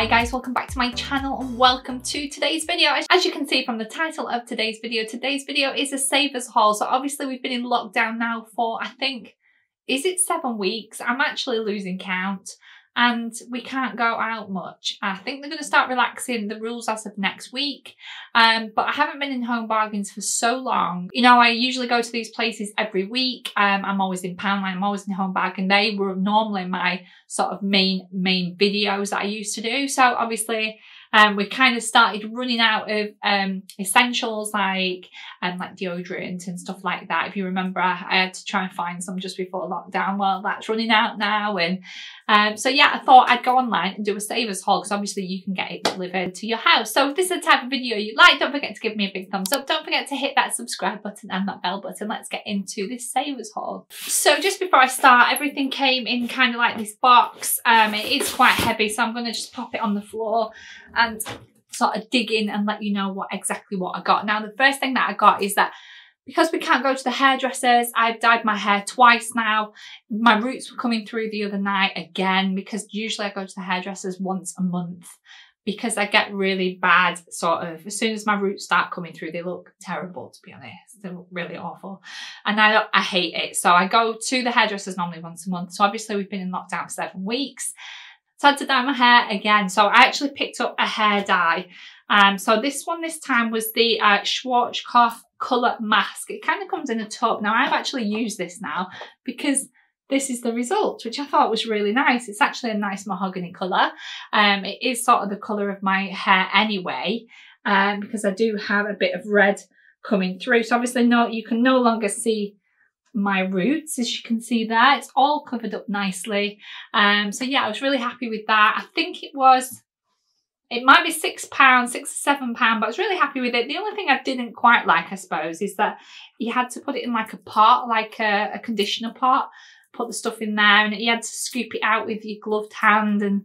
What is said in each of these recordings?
Hi guys, welcome back to my channel and welcome to today's video. As you can see from the title of today's video is a savers haul. So obviously we've been in lockdown now for, I think, is it 7 weeks? I'm actually losing count. And we can't go out much. I think they're going to start relaxing the rules as of next week. But I haven't been in Home Bargains for so long. You know, I usually go to these places every week. I'm always in Poundland, I'm always in Home Bargain. They were normally my sort of main videos that I used to do. So obviously, we kind of started running out of essentials like deodorant and stuff like that. If you remember, I had to try and find some just before lockdown. Well, that's running out now. And so yeah, I thought I'd go online and do a savers haul because obviously you can get it delivered to your house. So if this is the type of video you like, don't forget to give me a big thumbs up. Don't forget to hit that subscribe button and that bell button. Let's get into this savers haul. So just before I start, everything came in kind of like this box. It is quite heavy, so I'm going to just pop it on the floor and sort of dig in and let you know exactly what I got. Now, the first thing that I got is that because we can't go to the hairdressers, I've dyed my hair twice now. My roots were coming through the other night again because usually I go to the hairdressers once a month because I get really bad sort of, as soon as my roots start coming through, they look terrible, to be honest. They look really awful. And I hate it. So I go to the hairdressers normally once a month. So obviously we've been in lockdown for 7 weeks. So I had to dye my hair again. So I actually picked up a hair dye. So this one this time was the Schwarzkopf colour mask. It kind of comes in a tub. Now I've actually used this now because this is the result, which I thought was really nice. It's actually a nice mahogany colour. It is sort of the colour of my hair anyway, because I do have a bit of red coming through. So obviously you can no longer see my roots, as you can see there. It's all covered up nicely. So yeah, I was really happy with that. I think it might be £6, £6 or £7, but I was really happy with it. The only thing I didn't quite like, I suppose, is that you had to put it in like a pot, like a conditioner pot, put the stuff in there, and you had to scoop it out with your gloved hand and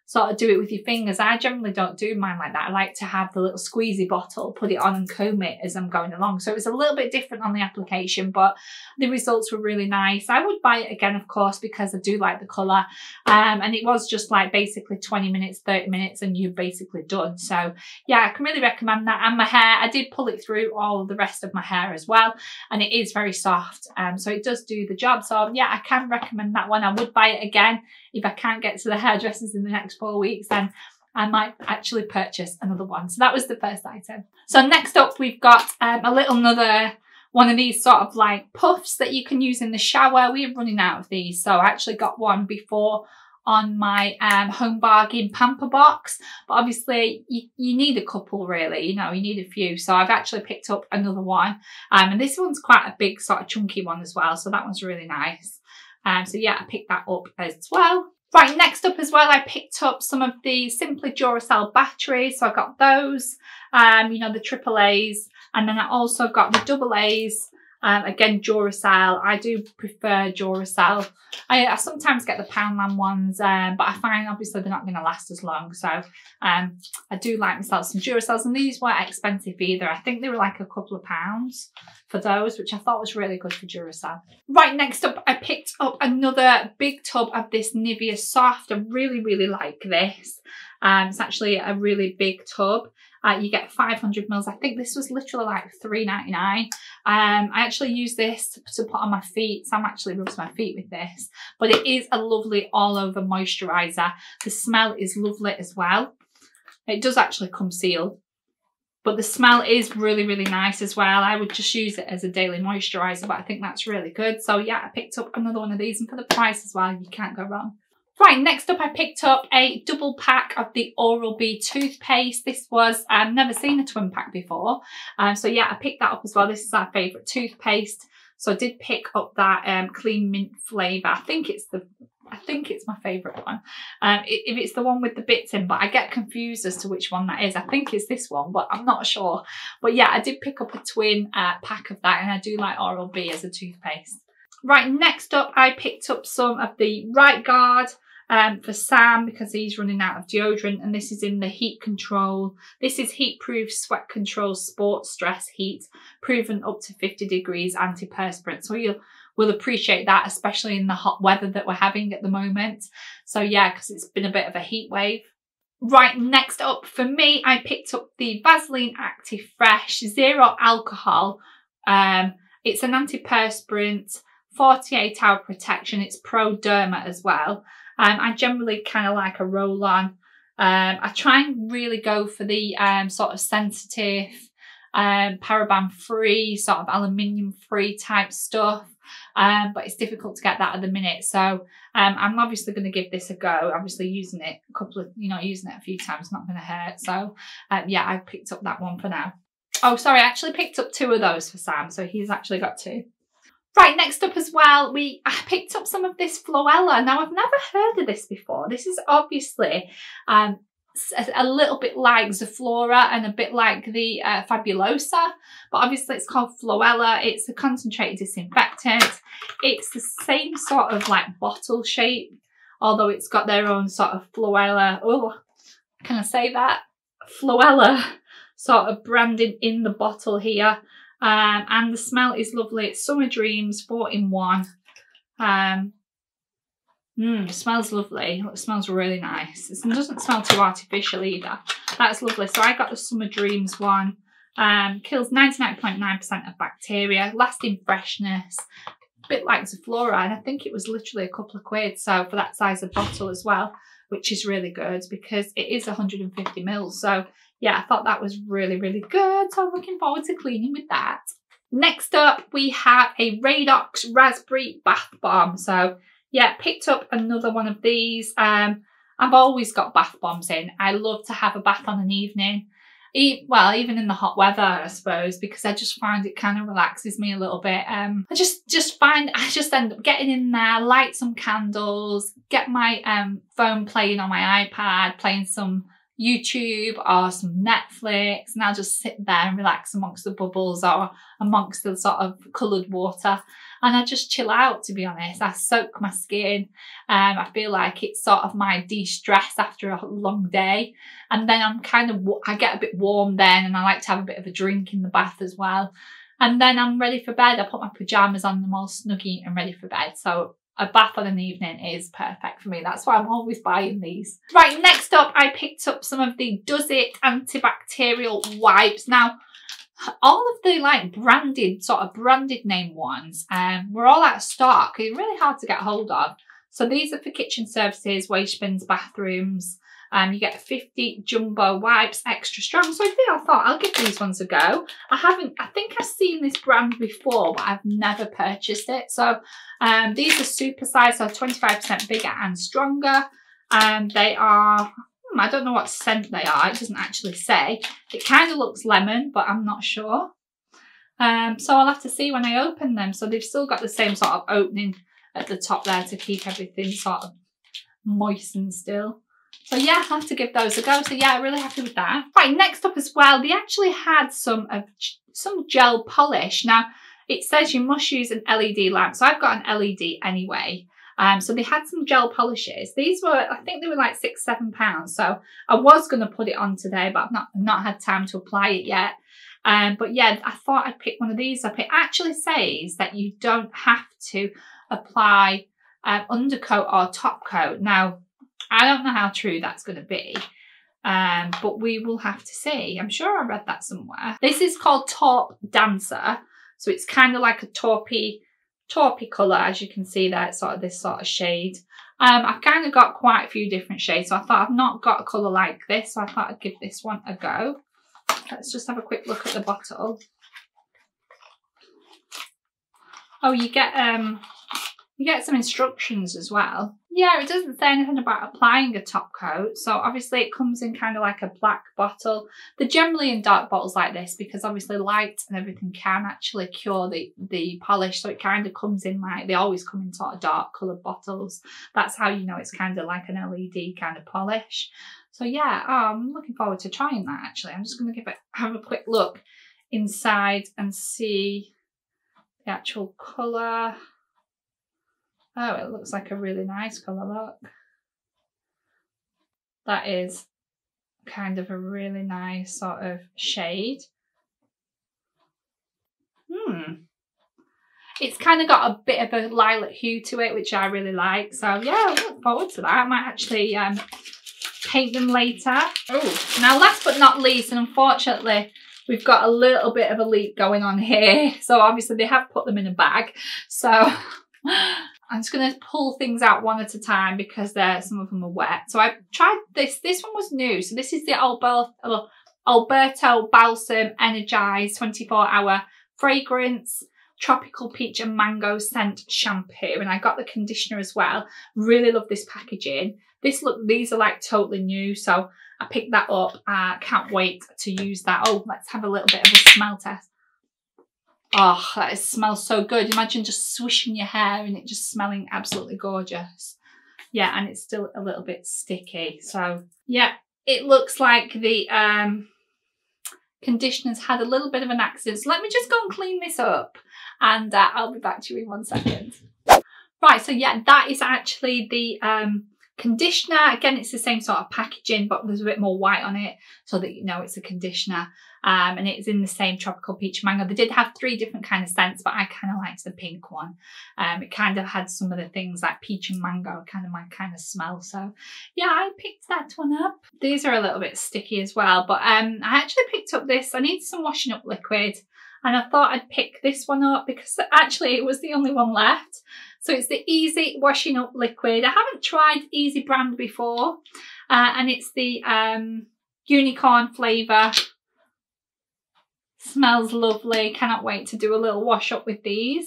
sort of do it with your fingers. I generally don't do mine like that. I like to have the little squeezy bottle, put it on and comb it as I'm going along. So it was a little bit different on the application, but the results were really nice. I would buy it again, of course, because I do like the colour. And it was just like basically 20 minutes, 30 minutes, and you're basically done. So yeah, I can really recommend that. And my hair, I did pull it through all the rest of my hair as well. And it is very soft. So it does do the job. So yeah, I can recommend that one. I would buy it again. If I can't get to the hairdressers in the next 4 weeks, then I might actually purchase another one. So that was the first item. So next up, we've got another one of these sort of like puffs that you can use in the shower. We're running out of these. So I actually got one before on my Home Bargain pamper box, but obviously you need a couple really, you know, you need a few. So I've actually picked up another one, and this one's quite a big sort of chunky one as well. So that one's really nice. So yeah, I picked that up as well. Right, next up as well, I picked up some of the Simply Duracell batteries. So I got those, you know, the AAAs, and then I also got the AA's. Again, Duracell. I do prefer Duracell. I sometimes get the Poundland ones, but I find obviously they're not going to last as long. So I do like myself some Duracells, and these weren't expensive either. I think they were like a couple of pounds for those, which I thought was really good for Duracell. Right, next up, I picked up another big tub of this Nivea Soft. I really, really like this. It's actually a really big tub. You get 500 mils. I think this was literally like $3.99. I actually use this to put on my feet. Sam actually rubs my feet with this. But it is a lovely all-over moisturiser. The smell is lovely as well. It does actually come sealed. But the smell is really, really nice as well. I would just use it as a daily moisturiser, but I think that's really good. So yeah, I picked up another one of these. And for the price as well, you can't go wrong. Right, next up I picked up a double pack of the Oral-B toothpaste. This was, I've never seen a twin pack before. So yeah, I picked that up as well. This is our favourite toothpaste. So I did pick up that clean mint flavour. I think it's my favourite one. If it's the one with the bits in, but I get confused as to which one that is. I think it's this one, but I'm not sure. But yeah, I did pick up a twin pack of that, and I do like Oral-B as a toothpaste. Right, next up I picked up some of the Right Guard for Sam because he's running out of deodorant, and this is in the heat control. This is heat proof sweat control sport stress heat, proven up to 50 degrees antiperspirant. So you will appreciate that, especially in the hot weather that we're having at the moment. So yeah, because it's been a bit of a heat wave. Right, next up for me, I picked up the Vaseline Active Fresh Zero Alcohol. It's an antiperspirant, 48-hour protection. It's pro derma as well. I generally kind of like a roll-on. I try and really go for the sort of sensitive, paraben-free, sort of aluminium-free type stuff. But it's difficult to get that at the minute. So I'm obviously going to give this a go. Obviously using it using it a few times, not going to hurt. So yeah, I picked up that one for now. Oh, sorry, I actually picked up 2 of those for Sam. So he's actually got 2. Right, next up as well, I picked up some of this Floella. Now, I've never heard of this before. This is obviously a little bit like Zoflora and a bit like the Fabulosa, but obviously it's called Floella. It's a concentrated disinfectant. It's the same sort of like bottle shape, although it's got their own sort of Floella, oh, can I say that? Floella sort of branding in the bottle here. And the smell is lovely. It's Summer Dreams 4-in-1. It smells lovely. It smells really nice. It doesn't smell too artificial either. That's lovely. So I got the Summer Dreams one. Kills 99.9% of bacteria, lasting freshness, a bit like Zoflora, and I think it was literally a couple of quid. So for that size of bottle as well, which is really good because it is 150 mils. So yeah, I thought that was really, really good. So I'm looking forward to cleaning with that. Next up, we have a Radox Raspberry Bath Bomb. So yeah, picked up another one of these. I've always got bath bombs in. I love to have a bath on an evening. Well, even in the hot weather, I suppose, because I just find it kind of relaxes me a little bit. I just end up getting in there, light some candles, get my phone playing on my iPad, playing some YouTube or some Netflix, and I'll just sit there and relax amongst the bubbles or amongst the sort of coloured water, and I just chill out, to be honest. I soak my skin. I feel like it's sort of my de-stress after a long day, and then I get a bit warm then, and I like to have a bit of a drink in the bath as well, and then I'm ready for bed. I put my pyjamas on, I'm all snuggy and ready for bed. So a bath on an evening is perfect for me. That's why I'm always buying these. Right, next up, I picked up some of the Does It antibacterial wipes. Now, all of the like branded name ones were all out of stock. They're really hard to get hold of. So these are for kitchen services, waste bins, bathrooms. You get 50 jumbo wipes, extra strong. So I thought I'll give these ones a go. I think I've seen this brand before, but I've never purchased it. So these are super size, so 25% bigger and stronger. They are, I don't know what scent they are. It doesn't actually say. It kind of looks lemon, but I'm not sure. So I'll have to see when I open them. So they've still got the same sort of opening at the top there to keep everything sort of moist and still. So yeah, I have to give those a go. So yeah, I'm really happy with that. Right, next up as well, they actually had some gel polish. Now, it says you must use an LED lamp. So I've got an LED anyway. So they had some gel polishes. These were, I think they were like £6–7. So I was going to put it on today, but I've not had time to apply it yet. But yeah, I thought I'd pick one of these up. It actually says that you don't have to apply undercoat or top coat. Now, I don't know how true that's going to be, but we will have to see. I'm sure I read that somewhere. This is called Taupe Dancer. So it's kind of like a taupey colour, as you can see there. It's sort of this sort of shade. I've kind of got quite a few different shades, so I thought I've not got a colour like this, so I thought I'd give this one a go. Let's just have a quick look at the bottle. Oh, you get some instructions as well. Yeah, it doesn't say anything about applying a top coat. So obviously it comes in kind of like a black bottle. They're generally in dark bottles like this because obviously light and everything can actually cure the polish. So it kind of comes in like, they always come in sort of dark coloured bottles. That's how you know it's kind of like an LED kind of polish. So yeah, I'm looking forward to trying that actually. I'm just going to have a quick look inside and see the actual colour. Oh, it looks like a really nice colour, look. That is kind of a really nice sort of shade. It's kind of got a bit of a lilac hue to it, which I really like. So yeah, I look forward to that. I might actually take them later. Oh, now last but not least, and unfortunately, we've got a little bit of a leak going on here. So obviously they have put them in a bag. So I'm just going to pull things out one at a time because some of them are wet. So I tried this. This one was new. So this is the Alberto Balsam Energized 24-hour fragrance tropical peach and mango scent shampoo, and I got the conditioner as well. Really love this packaging. These are like totally new, so I picked that up. Can't wait to use that. Oh, let's have a little bit of a smell test. Oh, that smells so good. Imagine just swishing your hair and it just smelling absolutely gorgeous. Yeah, and it's still a little bit sticky. So yeah, it looks like the conditioner's had a little bit of an accident. So let me just go and clean this up, and I'll be back to you in 1 second. Right, so yeah, that is actually the conditioner. Again, it's the same sort of packaging, but there's a bit more white on it so that you know it's a conditioner. And it's in the same tropical peach mango. They did have 3 different kind of scents, but I kind of liked the pink one. It kind of had some of the things like peach and mango, kind of my kind of smell. So yeah, I picked that one up. These are a little bit sticky as well, but I actually picked up this. I needed some washing up liquid, and I thought I'd pick this one up because actually it was the only one left. So it's the Easy Washing Up Liquid. I haven't tried Easy brand before, and it's the unicorn flavour. Smells lovely. Cannot wait to do a little wash up with these.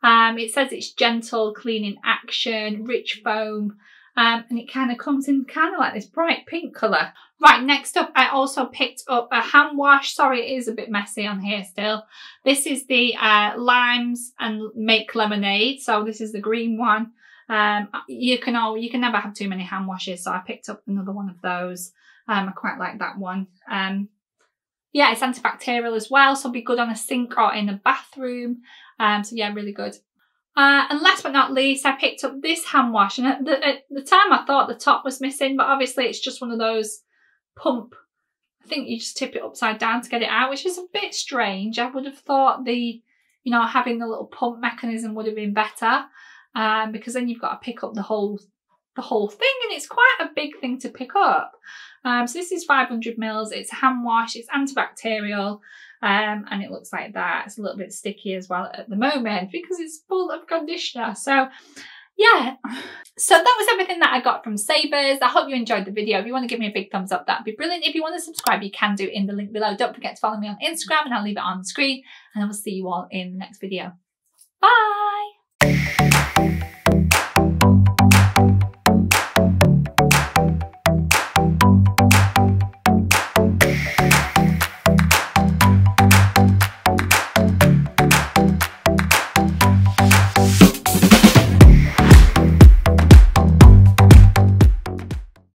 It says it's gentle cleaning action, rich foam, and it kind of comes in kind of like this bright pink colour. Right, next up I also picked up a hand wash. Sorry, it is a bit messy on here still. This is the Limes and Make Lemonade. So this is the green one. You can never have too many hand washes, so I picked up another one of those. I quite like that one. Yeah, it's antibacterial as well, so it'll be good on a sink or in a bathroom. So yeah, really good. And last but not least, I picked up this hand wash. And at the time I thought the top was missing, but obviously it's just one of those pump. I think you just tip it upside down to get it out, which is a bit strange. I would have thought having the little pump mechanism would have been better, because then you've got to pick up the whole thing, and it's quite a big thing to pick up. So this is 500 mils. It's a hand wash. It's antibacterial, and it looks like that. It's a little bit sticky as well at the moment because it's full of conditioner. So yeah, so that was everything that I got from Savers. I hope you enjoyed the video. If you want to give me a big thumbs up, that'd be brilliant. If you want to subscribe, you can do in the link below. Don't forget to follow me on Instagram, and I'll leave it on the screen, and I will see you all in the next video. Bye.